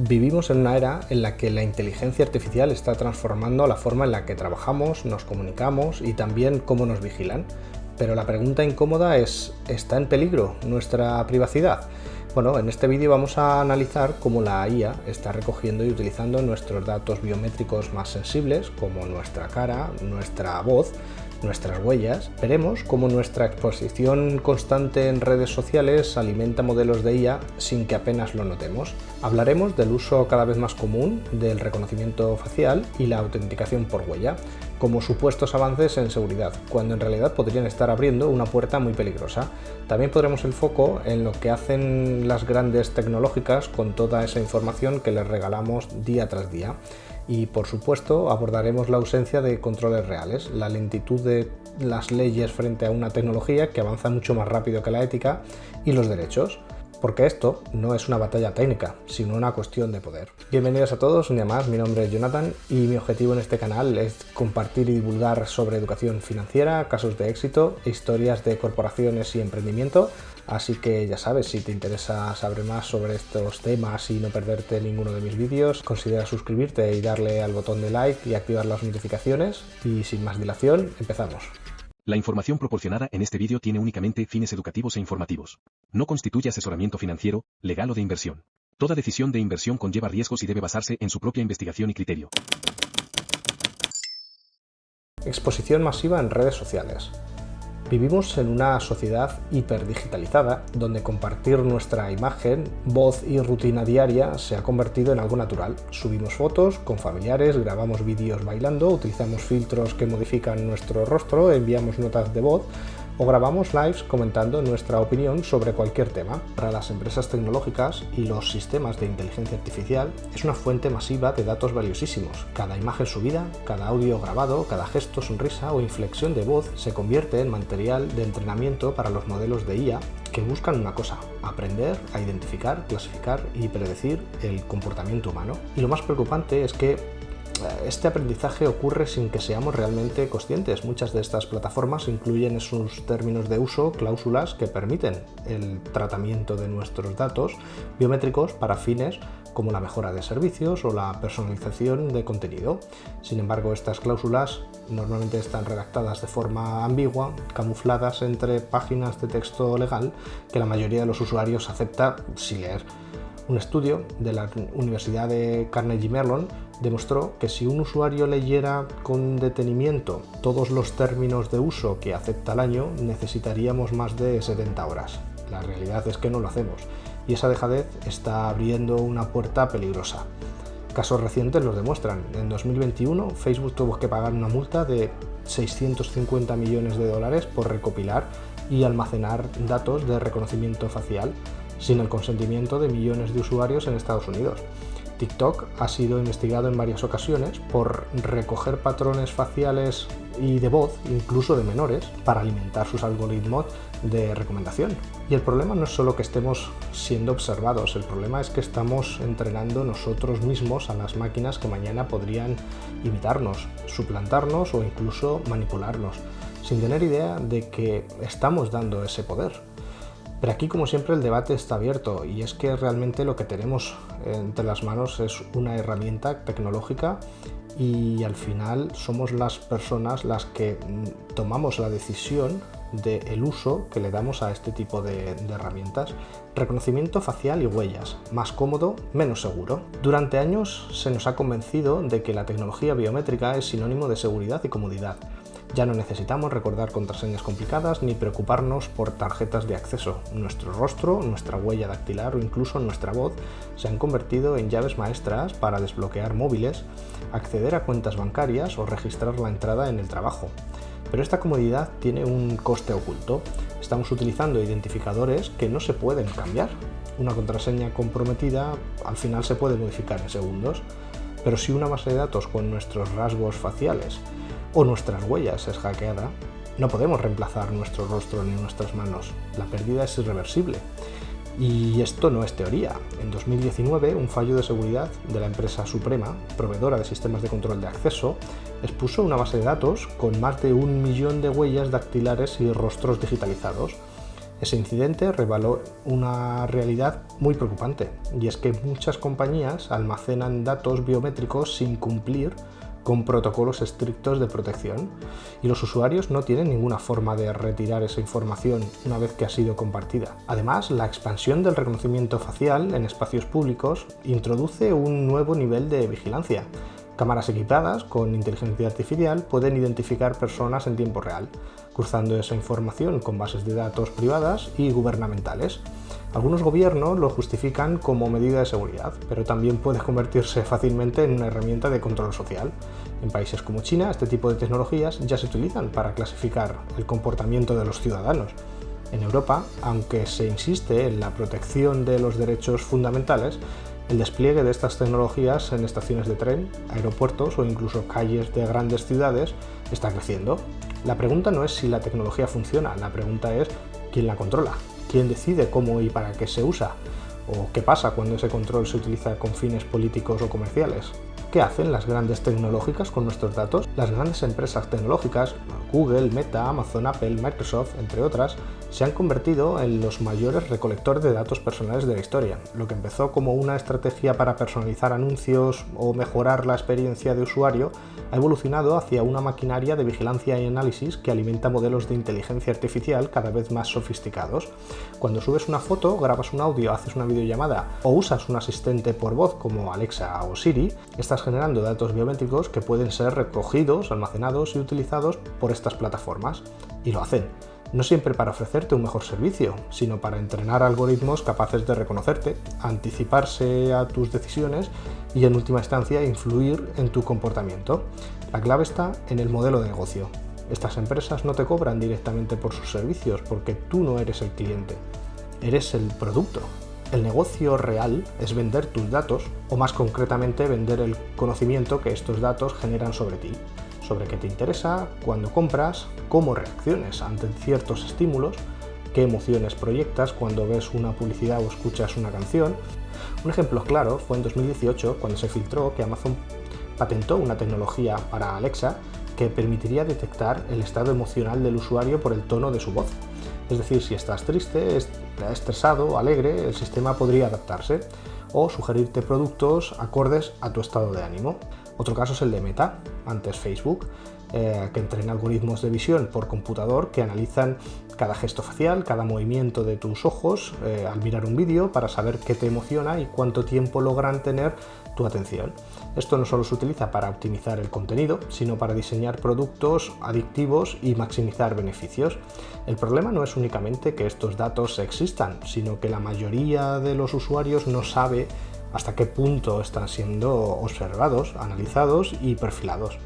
Vivimos en una era en la que la inteligencia artificial está transformando la forma en la que trabajamos, nos comunicamos y también cómo nos vigilan. Pero la pregunta incómoda es, ¿está en peligro nuestra privacidad? Bueno, en este vídeo vamos a analizar cómo la IA está recogiendo y utilizando nuestros datos biométricos más sensibles, como nuestra cara, nuestra voz, nuestras huellas. Veremos cómo nuestra exposición constante en redes sociales alimenta modelos de IA sin que apenas lo notemos. Hablaremos del uso cada vez más común del reconocimiento facial y la autenticación por huella, como supuestos avances en seguridad, cuando en realidad podrían estar abriendo una puerta muy peligrosa. También pondremos el foco en lo que hacen las grandes tecnológicas con toda esa información que les regalamos día tras día. Y por supuesto abordaremos la ausencia de controles reales, la lentitud de las leyes frente a una tecnología que avanza mucho más rápido que la ética y los derechos. Porque esto no es una batalla técnica, sino una cuestión de poder. Bienvenidos a todos, un día más, mi nombre es Jonathan y mi objetivo en este canal es compartir y divulgar sobre educación financiera, casos de éxito e historias de corporaciones y emprendimiento. Así que ya sabes, si te interesa saber más sobre estos temas y no perderte ninguno de mis vídeos, considera suscribirte y darle al botón de like y activar las notificaciones. Y sin más dilación, empezamos. La información proporcionada en este vídeo tiene únicamente fines educativos e informativos. No constituye asesoramiento financiero, legal o de inversión. Toda decisión de inversión conlleva riesgos y debe basarse en su propia investigación y criterio. Exposición masiva en redes sociales. Vivimos en una sociedad hiperdigitalizada donde compartir nuestra imagen, voz y rutina diaria se ha convertido en algo natural. Subimos fotos con familiares, grabamos vídeos bailando, utilizamos filtros que modifican nuestro rostro, enviamos notas de voz o grabamos lives comentando nuestra opinión sobre cualquier tema. Para las empresas tecnológicas y los sistemas de inteligencia artificial es una fuente masiva de datos valiosísimos. Cada imagen subida, cada audio grabado, cada gesto, sonrisa o inflexión de voz se convierte en material de entrenamiento para los modelos de IA que buscan una cosa: aprender a identificar, clasificar y predecir el comportamiento humano. Y lo más preocupante es que este aprendizaje ocurre sin que seamos realmente conscientes. Muchas de estas plataformas incluyen en sus términos de uso cláusulas que permiten el tratamiento de nuestros datos biométricos para fines como la mejora de servicios o la personalización de contenido. Sin embargo, estas cláusulas normalmente están redactadas de forma ambigua, camufladas entre páginas de texto legal que la mayoría de los usuarios acepta sin leer. Un estudio de la Universidad de Carnegie Mellon demostró que si un usuario leyera con detenimiento todos los términos de uso que acepta al año, necesitaríamos más de 70 horas. La realidad es que no lo hacemos, y esa dejadez está abriendo una puerta peligrosa. Casos recientes los demuestran. En 2021, Facebook tuvo que pagar una multa de 650 millones de dólares por recopilar y almacenar datos de reconocimiento facial sin el consentimiento de millones de usuarios en Estados Unidos. TikTok ha sido investigado en varias ocasiones por recoger patrones faciales y de voz, incluso de menores, para alimentar sus algoritmos de recomendación. Y el problema no es solo que estemos siendo observados, el problema es que estamos entrenando nosotros mismos a las máquinas que mañana podrían imitarnos, suplantarnos o incluso manipularnos, sin tener idea de que estamos dando ese poder. Pero aquí, como siempre, el debate está abierto y es que realmente lo que tenemos entre las manos es una herramienta tecnológica y al final somos las personas las que tomamos la decisión del uso que le damos a este tipo de herramientas. Reconocimiento facial y huellas, más cómodo, menos seguro. Durante años se nos ha convencido de que la tecnología biométrica es sinónimo de seguridad y comodidad. Ya no necesitamos recordar contraseñas complicadas ni preocuparnos por tarjetas de acceso. Nuestro rostro, nuestra huella dactilar o incluso nuestra voz se han convertido en llaves maestras para desbloquear móviles, acceder a cuentas bancarias o registrar la entrada en el trabajo. Pero esta comodidad tiene un coste oculto. Estamos utilizando identificadores que no se pueden cambiar. Una contraseña comprometida al final se puede modificar en segundos, pero si una base de datos con nuestros rasgos faciales o nuestras huellas es hackeada, no podemos reemplazar nuestro rostro ni nuestras manos. La pérdida es irreversible. Y esto no es teoría. En 2019, un fallo de seguridad de la empresa Suprema, proveedora de sistemas de control de acceso, expuso una base de datos con más de 1 millón de huellas dactilares y rostros digitalizados. Ese incidente reveló una realidad muy preocupante, y es que muchas compañías almacenan datos biométricos sin cumplir con protocolos estrictos de protección, y los usuarios no tienen ninguna forma de retirar esa información una vez que ha sido compartida. Además, la expansión del reconocimiento facial en espacios públicos introduce un nuevo nivel de vigilancia. Cámaras equipadas con inteligencia artificial pueden identificar personas en tiempo real, cruzando esa información con bases de datos privadas y gubernamentales. Algunos gobiernos lo justifican como medida de seguridad, pero también puede convertirse fácilmente en una herramienta de control social. En países como China, este tipo de tecnologías ya se utilizan para clasificar el comportamiento de los ciudadanos. En Europa, aunque se insiste en la protección de los derechos fundamentales, el despliegue de estas tecnologías en estaciones de tren, aeropuertos o incluso calles de grandes ciudades está creciendo. La pregunta no es si la tecnología funciona, la pregunta es quién la controla, quién decide cómo y para qué se usa, o qué pasa cuando ese control se utiliza con fines políticos o comerciales. ¿Qué hacen las grandes tecnológicas con nuestros datos? Las grandes empresas tecnológicas, Google, Meta, Amazon, Apple, Microsoft, entre otras, se han convertido en los mayores recolectores de datos personales de la historia. Lo que empezó como una estrategia para personalizar anuncios o mejorar la experiencia de usuario ha evolucionado hacia una maquinaria de vigilancia y análisis que alimenta modelos de inteligencia artificial cada vez más sofisticados. Cuando subes una foto, grabas un audio, haces una videollamada o usas un asistente por voz como Alexa o Siri, estás generando datos biométricos que pueden ser recogidos, almacenados y utilizados por estas plataformas. Y lo hacen. No siempre para ofrecerte un mejor servicio, sino para entrenar algoritmos capaces de reconocerte, anticiparse a tus decisiones y en última instancia influir en tu comportamiento. La clave está en el modelo de negocio. Estas empresas no te cobran directamente por sus servicios porque tú no eres el cliente, eres el producto. El negocio real es vender tus datos, o más concretamente vender el conocimiento que estos datos generan sobre ti, sobre qué te interesa, cuándo compras, cómo reacciones ante ciertos estímulos, qué emociones proyectas cuando ves una publicidad o escuchas una canción. Un ejemplo claro fue en 2018 cuando se filtró que Amazon patentó una tecnología para Alexa que permitiría detectar el estado emocional del usuario por el tono de su voz. Es decir, si estás triste, estresado, alegre, el sistema podría adaptarse o sugerirte productos acordes a tu estado de ánimo. Otro caso es el de Meta, antes Facebook, que entrena algoritmos de visión por computador que analizan cada gesto facial, cada movimiento de tus ojos al mirar un vídeo para saber qué te emociona y cuánto tiempo logran tener tu atención. Esto no solo se utiliza para optimizar el contenido, sino para diseñar productos adictivos y maximizar beneficios. El problema no es únicamente que estos datos existan, sino que la mayoría de los usuarios no sabe hasta qué punto están siendo observados, analizados y perfilados.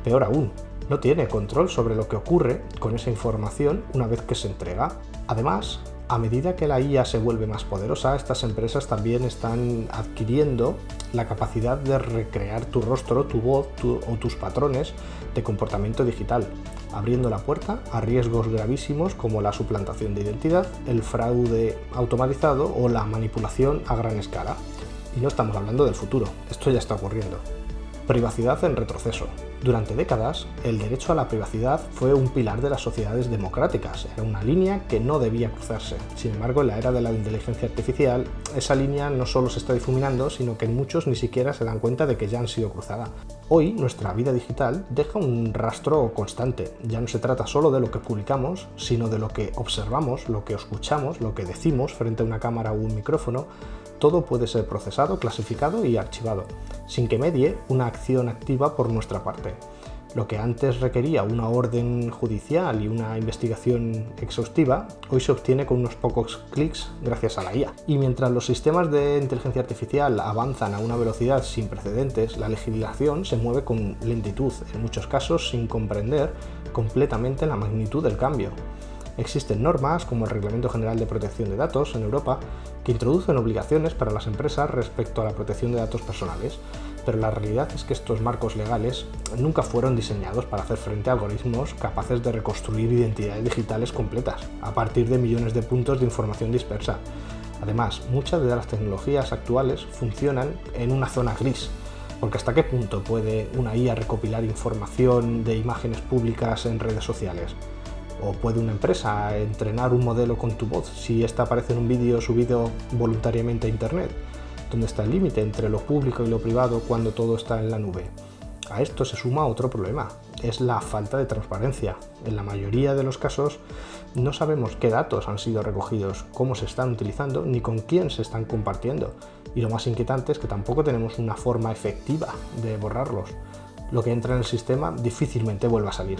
Peor aún, no tiene control sobre lo que ocurre con esa información una vez que se entrega. Además, a medida que la IA se vuelve más poderosa, estas empresas también están adquiriendo la capacidad de recrear tu rostro, tu voz o tus patrones de comportamiento digital, abriendo la puerta a riesgos gravísimos como la suplantación de identidad, el fraude automatizado o la manipulación a gran escala. Y no estamos hablando del futuro, esto ya está ocurriendo. Privacidad en retroceso. Durante décadas, el derecho a la privacidad fue un pilar de las sociedades democráticas, era una línea que no debía cruzarse. Sin embargo, en la era de la inteligencia artificial, esa línea no solo se está difuminando, sino que muchos ni siquiera se dan cuenta de que ya han sido cruzada. Hoy, nuestra vida digital deja un rastro constante. Ya no se trata solo de lo que publicamos, sino de lo que observamos, lo que escuchamos, lo que decimos frente a una cámara o un micrófono. Todo puede ser procesado, clasificado y archivado, sin que medie una acción activa por nuestra parte. Lo que antes requería una orden judicial y una investigación exhaustiva, hoy se obtiene con unos pocos clics gracias a la IA. Y mientras los sistemas de inteligencia artificial avanzan a una velocidad sin precedentes, la legislación se mueve con lentitud, en muchos casos sin comprender completamente la magnitud del cambio. Existen normas, como el Reglamento General de Protección de Datos en Europa, que introducen obligaciones para las empresas respecto a la protección de datos personales, pero la realidad es que estos marcos legales nunca fueron diseñados para hacer frente a algoritmos capaces de reconstruir identidades digitales completas, a partir de millones de puntos de información dispersa. Además, muchas de las tecnologías actuales funcionan en una zona gris, porque ¿hasta qué punto puede una IA recopilar información de imágenes públicas en redes sociales? ¿O puede una empresa entrenar un modelo con tu voz si ésta aparece en un vídeo subido voluntariamente a internet? ¿Dónde está el límite entre lo público y lo privado cuando todo está en la nube? A esto se suma otro problema, es la falta de transparencia. En la mayoría de los casos no sabemos qué datos han sido recogidos, cómo se están utilizando ni con quién se están compartiendo. Y lo más inquietante es que tampoco tenemos una forma efectiva de borrarlos. Lo que entra en el sistema difícilmente vuelve a salir.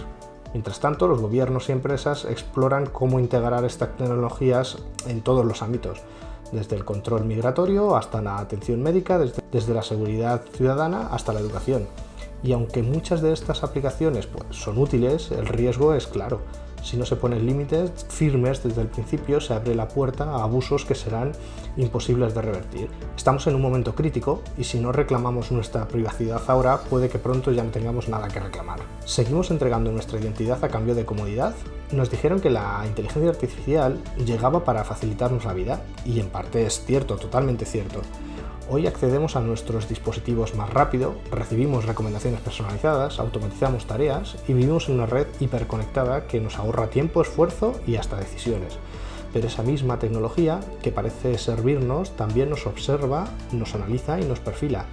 Mientras tanto, los gobiernos y empresas exploran cómo integrar estas tecnologías en todos los ámbitos, desde el control migratorio hasta la atención médica, desde la seguridad ciudadana hasta la educación. Y aunque muchas de estas aplicaciones son útiles, el riesgo es claro. Si no se ponen límites firmes desde el principio, se abre la puerta a abusos que serán imposibles de revertir. Estamos en un momento crítico y si no reclamamos nuestra privacidad ahora, puede que pronto ya no tengamos nada que reclamar. ¿Seguimos entregando nuestra identidad a cambio de comodidad? Nos dijeron que la inteligencia artificial llegaba para facilitarnos la vida, y en parte es cierto, totalmente cierto. Hoy accedemos a nuestros dispositivos más rápido, recibimos recomendaciones personalizadas, automatizamos tareas y vivimos en una red hiperconectada que nos ahorra tiempo, esfuerzo y hasta decisiones. Pero esa misma tecnología, que parece servirnos, también nos observa, nos analiza y nos perfila.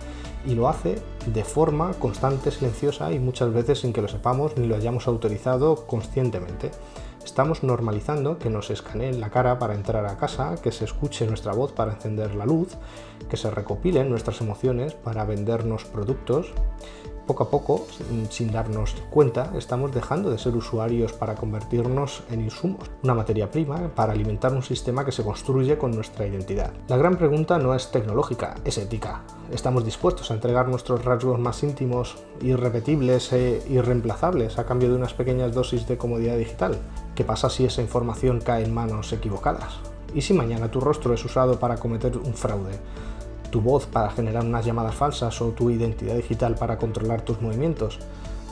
Y lo hace de forma constante, silenciosa y muchas veces sin que lo sepamos ni lo hayamos autorizado conscientemente. Estamos normalizando que nos escaneen la cara para entrar a casa, que se escuche nuestra voz para encender la luz, que se recopilen nuestras emociones para vendernos productos. Poco a poco, sin darnos cuenta, estamos dejando de ser usuarios para convertirnos en insumos, una materia prima para alimentar un sistema que se construye con nuestra identidad. La gran pregunta no es tecnológica, es ética. ¿Estamos dispuestos a entregar nuestros rasgos más íntimos, irrepetibles e irreemplazables a cambio de unas pequeñas dosis de comodidad digital? ¿Qué pasa si esa información cae en manos equivocadas? ¿Y si mañana tu rostro es usado para cometer un fraude? ¿Tu voz para generar unas llamadas falsas o tu identidad digital para controlar tus movimientos?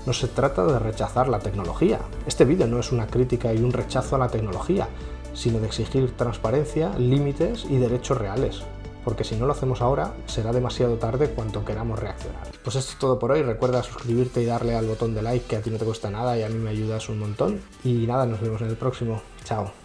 No se trata de rechazar la tecnología. Este vídeo no es una crítica y un rechazo a la tecnología, sino de exigir transparencia, límites y derechos reales. Porque si no lo hacemos ahora, será demasiado tarde cuando queramos reaccionar. Pues esto es todo por hoy. Recuerda suscribirte y darle al botón de like, que a ti no te cuesta nada y a mí me ayudas un montón. Y nada, nos vemos en el próximo. Chao.